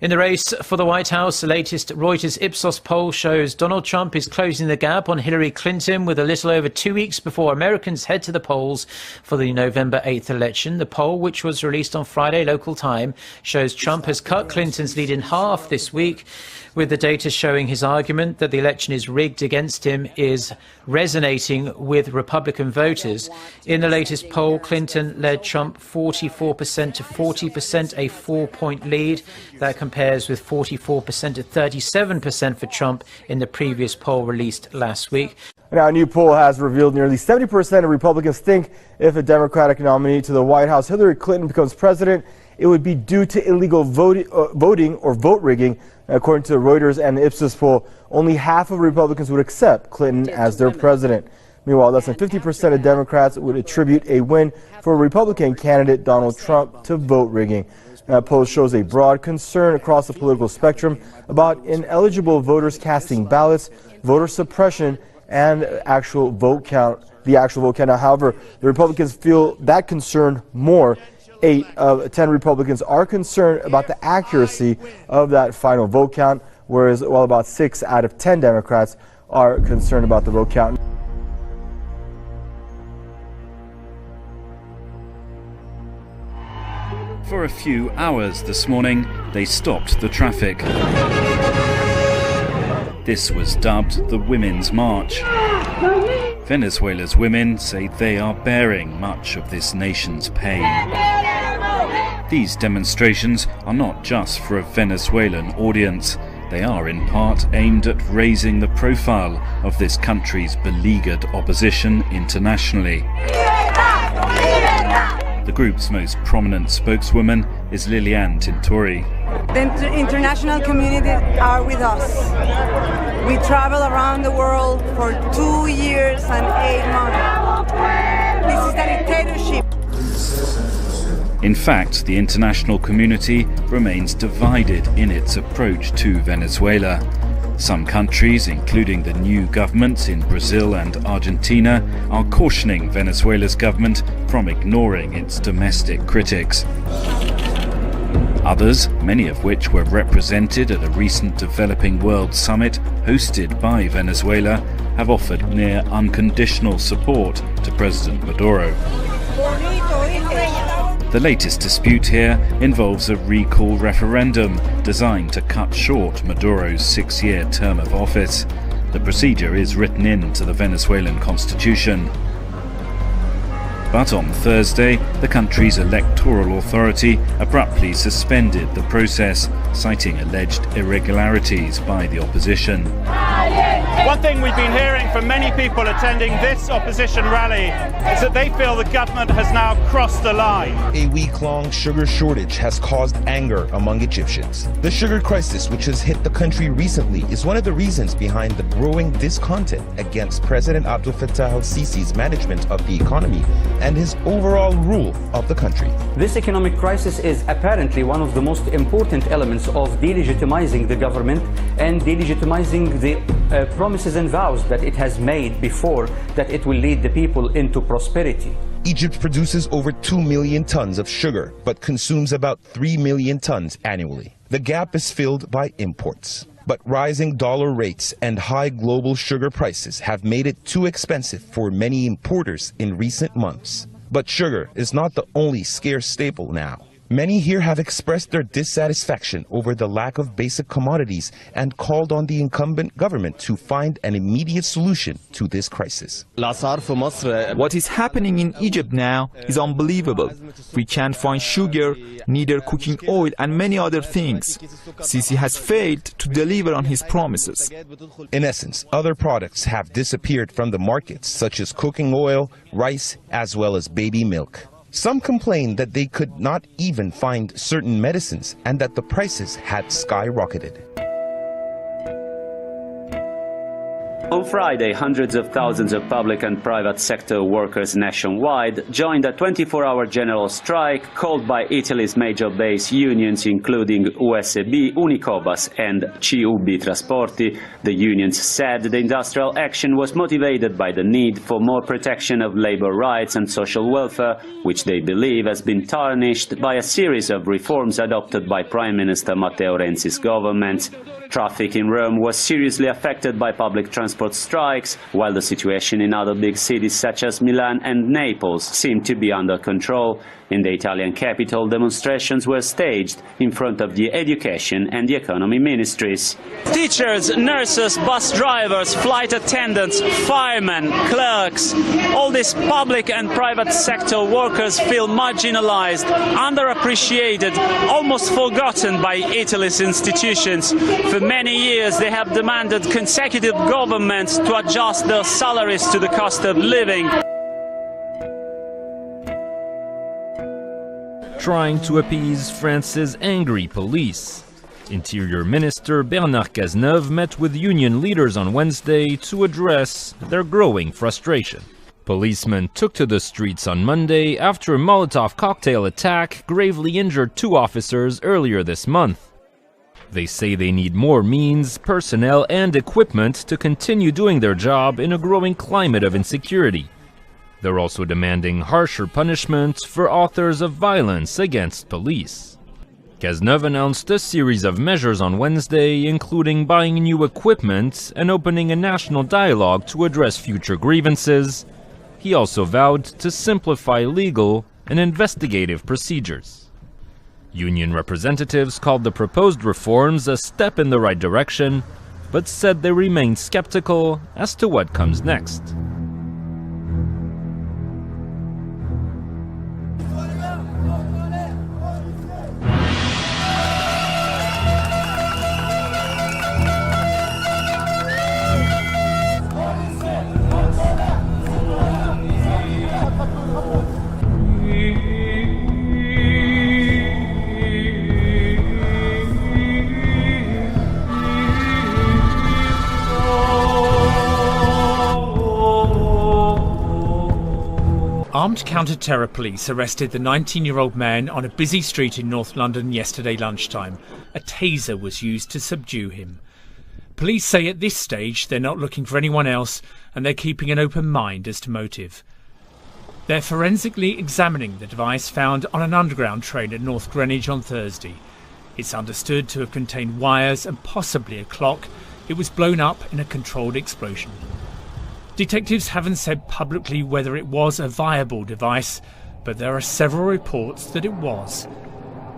In the race for the White House, the latest Reuters Ipsos poll shows Donald Trump is closing the gap on Hillary Clinton with a little over 2 weeks before Americans head to the polls for the November 8th election. The poll, which was released on Friday local time, shows Trump has cut Clinton's lead in half this week, with the data showing his argument that the election is rigged against him is resonating with Republican voters. In the latest poll, Clinton led Trump 44% to 40%, a 4-point lead. That compares with 44% to 37% for Trump in the previous poll released last week. Now, a new poll has revealed nearly 70% of Republicans think if a Democratic nominee to the White House, Hillary Clinton, becomes president, it would be due to illegal voting or vote rigging. According to Reuters and the Ipsos poll, only half of Republicans would accept Clinton as their president. Meanwhile, less than 50% of Democrats would attribute a win for Republican candidate Donald Trump to vote rigging. That poll shows a broad concern across the political spectrum about ineligible voters casting ballots, voter suppression, and the actual vote count. Now, however, the Republicans feel that concern more. 8 of 10 Republicans are concerned about the accuracy of that final vote count, whereas about 6 out of 10 Democrats are concerned about the vote count. For a few hours this morning, they stopped the traffic. This was dubbed the Women's March. Venezuela's women say they are bearing much of this nation's pain. These demonstrations are not just for a Venezuelan audience. They are in part aimed at raising the profile of this country's beleaguered opposition internationally. The group's most prominent spokeswoman is Liliane Tintori. The international community are with us. We travel around the world for 2 years and 8 months. This is a dictatorship. In fact, the international community remains divided in its approach to Venezuela. Some countries, including the new governments in Brazil and Argentina, are cautioning Venezuela's government from ignoring its domestic critics. Others, many of which were represented at a recent Developing World Summit hosted by Venezuela, have offered near unconditional support to President Maduro. The latest dispute here involves a recall referendum designed to cut short Maduro's 6-year term of office. The procedure is written into the Venezuelan constitution. But on Thursday, the country's electoral authority abruptly suspended the process, citing alleged irregularities by the opposition. One thing we've been hearing from many people attending this opposition rally is that they feel the government has now crossed the line. A week-long sugar shortage has caused anger among Egyptians. The sugar crisis, which has hit the country recently, is one of the reasons behind the growing discontent against President Abdel Fattah el-Sisi's management of the economy and his overall rule of the country. This economic crisis is apparently one of the most important elements of delegitimizing the government and delegitimizing the promises and vows that it has made before that it will lead the people into prosperity. Egypt produces over 2 million tons of sugar, but consumes about 3 million tons annually. The gap is filled by imports. But rising dollar rates and high global sugar prices have made it too expensive for many importers in recent months. But sugar is not the only scarce staple now. Many here have expressed their dissatisfaction over the lack of basic commodities and called on the incumbent government to find an immediate solution to this crisis. What is happening in Egypt now is unbelievable. We can't find sugar, neither cooking oil, and many other things. Sisi has failed to deliver on his promises. In essence, other products have disappeared from the markets, such as cooking oil, rice, as well as baby milk. Some complained that they could not even find certain medicines and that the prices had skyrocketed. On Friday, hundreds of thousands of public and private sector workers nationwide joined a 24-hour general strike called by Italy's major base unions, including USB, Unicobas and CUB Trasporti. The unions said the industrial action was motivated by the need for more protection of labor rights and social welfare, which they believe has been tarnished by a series of reforms adopted by Prime Minister Matteo Renzi's government. Traffic in Rome was seriously affected by public transport strikes, while the situation in other big cities such as Milan and Naples seemed to be under control. In the Italian capital, demonstrations were staged in front of the education and the economy ministries. Teachers, nurses, bus drivers, flight attendants, firemen, clerks, all these public and private sector workers feel marginalized, underappreciated, almost forgotten by Italy's institutions. For many years they have demanded consecutive governments to adjust their salaries to the cost of living. Trying to appease France's angry police. Interior Minister Bernard Cazeneuve met with union leaders on Wednesday to address their growing frustration. Policemen took to the streets on Monday after a Molotov cocktail attack gravely injured 2 officers earlier this month. They say they need more means, personnel, and equipment to continue doing their job in a growing climate of insecurity. They're also demanding harsher punishment for authors of violence against police. Cazeneuve announced a series of measures on Wednesday, including buying new equipment and opening a national dialogue to address future grievances. He also vowed to simplify legal and investigative procedures. Union representatives called the proposed reforms a step in the right direction, but said they remain skeptical as to what comes next. Armed counter-terror police arrested the 19-year-old man on a busy street in North London yesterday lunchtime. A taser was used to subdue him. Police say at this stage they're not looking for anyone else and they're keeping an open mind as to motive. They're forensically examining the device found on an underground train at North Greenwich on Thursday. It's understood to have contained wires and possibly a clock. It was blown up in a controlled explosion. Detectives haven't said publicly whether it was a viable device, but there are several reports that it was.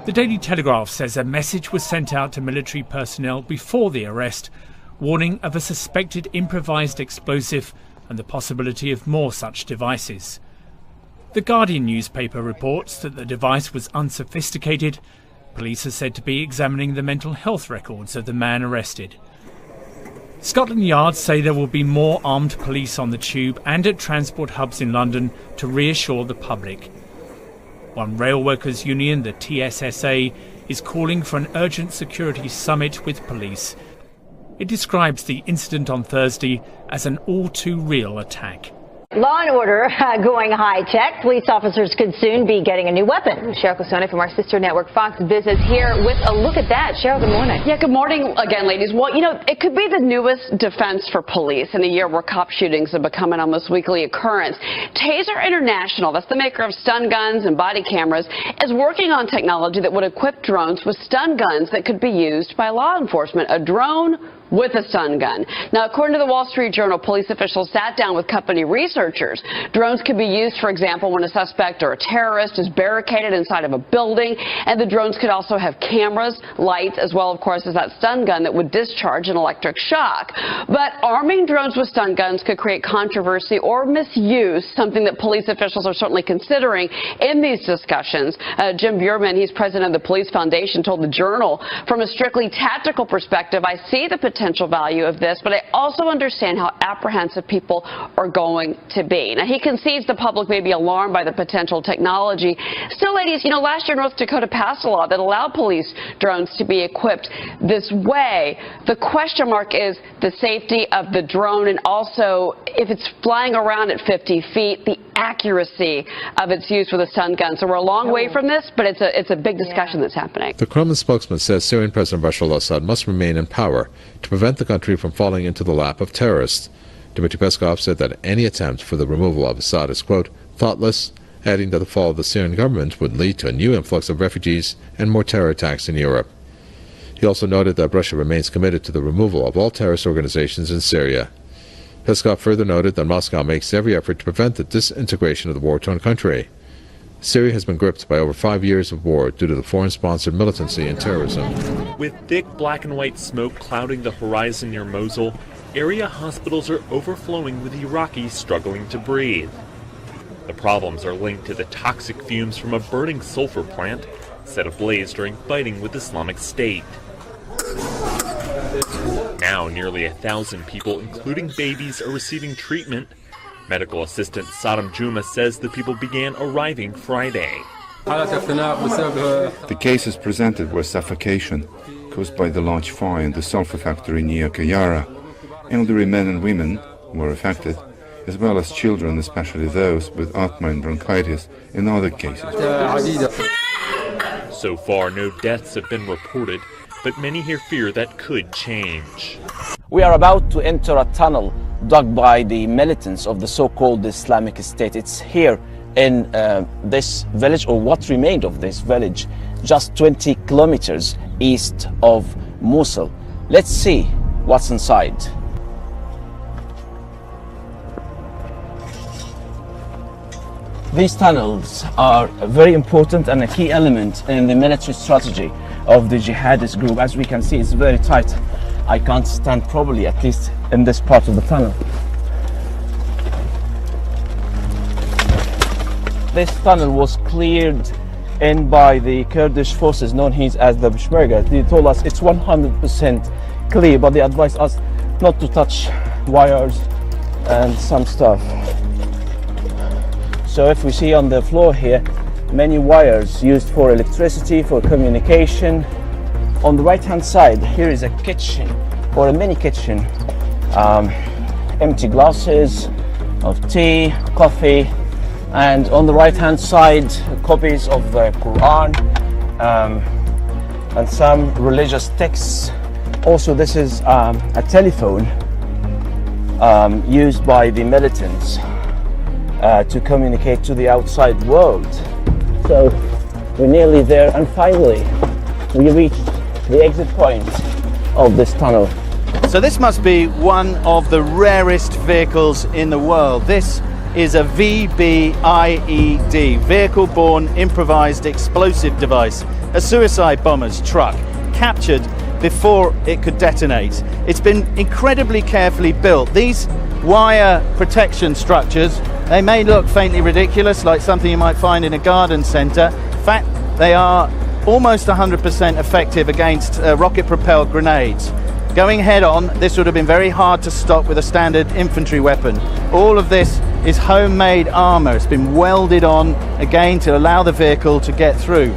The Daily Telegraph says a message was sent out to military personnel before the arrest, warning of a suspected improvised explosive and the possibility of more such devices. The Guardian newspaper reports that the device was unsophisticated. Police are said to be examining the mental health records of the man arrested. Scotland Yard say there will be more armed police on the tube and at transport hubs in London to reassure the public. One rail workers' union, the TSSA, is calling for an urgent security summit with police. It describes the incident on Thursday as an all-too-real attack. Law and order going high-tech. Police officers could soon be getting a new weapon. Cheryl Cosone from our sister network Fox Business here with a look at that. Cheryl, good morning. Yeah, good morning again, ladies. Well, you know, it could be the newest defense for police in a year where cop shootings have become an almost weekly occurrence. Taser International, that's the maker of stun guns and body cameras, is working on technology that would equip drones with stun guns that could be used by law enforcement. A drone with a stun gun. Now, according to the Wall Street Journal, police officials sat down with company researchers. Drones could be used, for example, when a suspect or a terrorist is barricaded inside of a building, and the drones could also have cameras, lights, as well, of course, as that stun gun that would discharge an electric shock. But arming drones with stun guns could create controversy or misuse, something that police officials are certainly considering in these discussions. Jim Buurman, he's president of the Police Foundation, told the Journal, from a strictly tactical perspective, I see the potential potential value of this, but I also understand how apprehensive people are going to be. Now, he concedes the public may be alarmed by the potential technology. Still, ladies, you know, last year North Dakota passed a law that allowed police drones to be equipped this way. The question mark is the safety of the drone, and also if it's flying around at 50 feet, the accuracy of its use with a stun gun. So we're a long way from this, but it's a big discussion that's happening. The Kremlin spokesman says Syrian President Bashar al-Assad must remain in power to prevent the country from falling into the lap of terrorists. Dmitry Peskov said that any attempt for the removal of Assad is, quote, thoughtless, adding that the fall of the Syrian government would lead to a new influx of refugees and more terror attacks in Europe. He also noted that Russia remains committed to the removal of all terrorist organizations in Syria. Peskov further noted that Moscow makes every effort to prevent the disintegration of the war-torn country. Syria has been gripped by over 5 years of war due to the foreign-sponsored militancy and terrorism. With thick black and white smoke clouding the horizon near Mosul, area hospitals are overflowing with Iraqis struggling to breathe. The problems are linked to the toxic fumes from a burning sulfur plant set ablaze during fighting with Islamic State. Now nearly 1,000 people, including babies, are receiving treatment. Medical assistant Saddam Juma says the people began arriving Friday. The cases presented were suffocation caused by the large fire in the sulfur factory near Kayara. Elderly men and women were affected, as well as children, especially those with asthma and bronchitis in other cases. So far, no deaths have been reported, but many here fear that could change. We are about to enter a tunnel dug by the militants of the so-called Islamic State. It's here in this village, or what remained of this village, just 20 kilometers east of Mosul. Let's see what's inside. These tunnels are very important and a key element in the military strategy of the jihadist group. As we can see, it's very tight. I can't stand properly, at least in this part of the tunnel. This tunnel was cleared in by the Kurdish forces known as the Peshmerga. They told us it's 100% clear, but they advised us not to touch wires and some stuff. So if we see on the floor here, many wires used for electricity, for communication. On the right hand side, here is a kitchen, or a mini kitchen. Empty glasses of tea, coffee, and on the right hand side, copies of the Quran and some religious texts. Also, this is a telephone used by the militants to communicate to the outside world. So we're nearly there, and finally we reached the exit point of this tunnel. So this must be one of the rarest vehicles in the world. This is a VBIED, Vehicle-Borne Improvised Explosive Device, a suicide bomber's truck, captured before it could detonate. It's been incredibly carefully built. These wire protection structures, they may look faintly ridiculous, like something you might find in a garden centre. In fact, they are almost 100% effective against rocket-propelled grenades. Going head-on, this would have been very hard to stop with a standard infantry weapon. All of this is homemade armour. It's been welded on, again, to allow the vehicle to get through.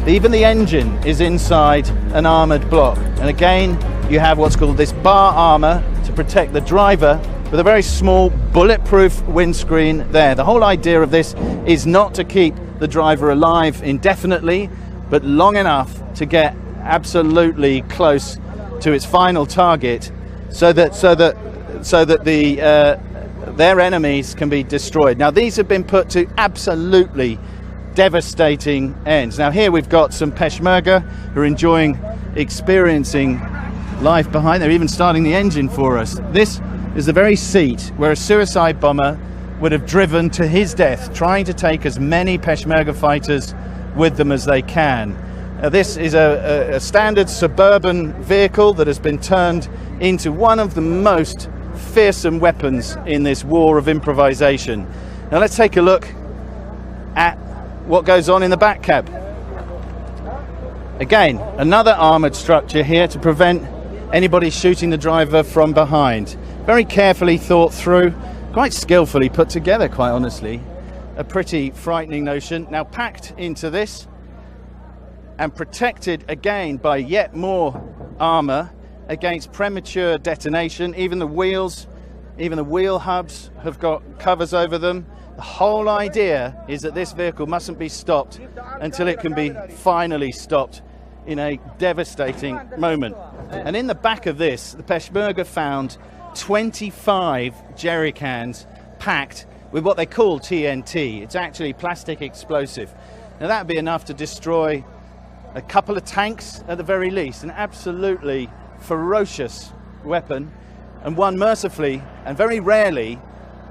Even the engine is inside an armoured block. And again, you have what's called this bar armour to protect the driver, with a very small bulletproof windscreen there. The whole idea of this is not to keep the driver alive indefinitely, but long enough to get absolutely close to its final target, so that their enemies can be destroyed. Now, these have been put to absolutely devastating ends. Now, here we've got some Peshmerga who are experiencing life behind. They're even starting the engine for us. This is the very seat where a suicide bomber would have driven to his death, trying to take as many Peshmerga fighters with them as they can. This is a standard suburban vehicle that has been turned into one of the most fearsome weapons in this war of improvisation. Now let's take a look at what goes on in the back cab. Again, another armoured structure here to prevent anybody shooting the driver from behind. Very carefully thought through, quite skillfully put together, quite honestly. A pretty frightening notion. Now packed into this and protected again by yet more armour against premature detonation. Even the wheels, even the wheel hubs have got covers over them. The whole idea is that this vehicle mustn't be stopped until it can be finally stopped in a devastating moment. And in the back of this, the Peshmerga found 25 jerry cans packed with what they call TNT. It's actually plastic explosive. Now that'd be enough to destroy a couple of tanks at the very least. An absolutely ferocious weapon, and one mercifully and very rarely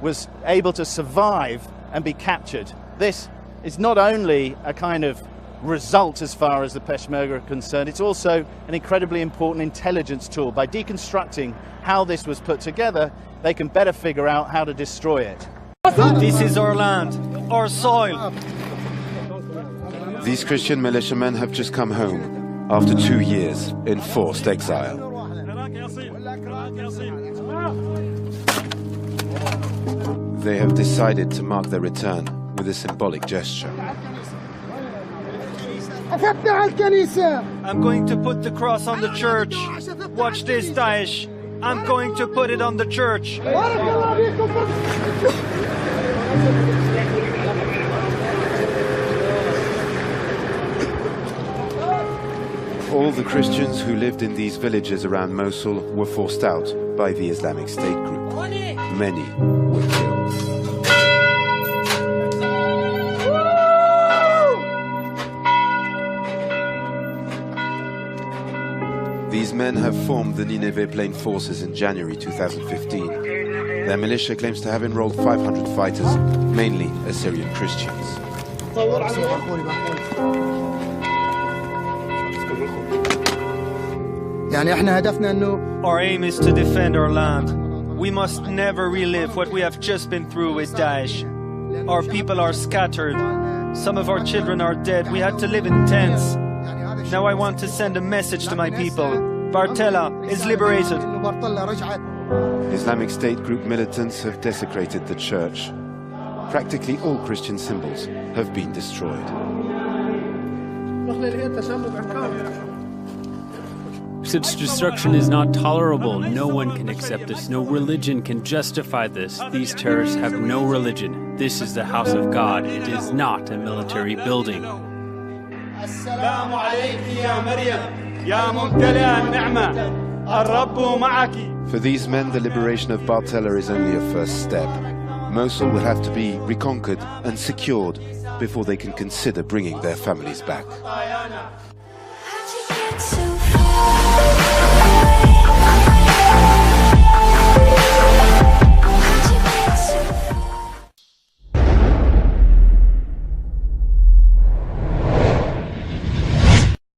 was able to survive and be captured. This is not only a kind of result as far as the Peshmerga are concerned, it's also an incredibly important intelligence tool. By deconstructing how this was put together, they can better figure out how to destroy it. This is our land, our soil. These Christian militiamen have just come home after 2 years in forced exile. They have decided to mark their return with a symbolic gesture. I'm going to put the cross on the church. Watch this, Daesh. I'm going to put it on the church. All the Christians who lived in these villages around Mosul were forced out by the Islamic State group. Many were killed. These men have formed the Nineveh Plain Forces in January 2015. Their militia claims to have enrolled 500 fighters, mainly Assyrian Christians. Our aim is to defend our land. We must never relive what we have just been through with Daesh. Our people are scattered. Some of our children are dead. We had to live in tents. Now I want to send a message to my people. Bartella is liberated. Islamic State group militants have desecrated the church. Practically all Christian symbols have been destroyed. Such destruction is not tolerable. No one can accept this. No religion can justify this. These terrorists have no religion. This is the house of God. It is not a military building. For these men, the liberation of Bartella is only a first step. Mosul will have to be reconquered and secured before they can consider bringing their families back.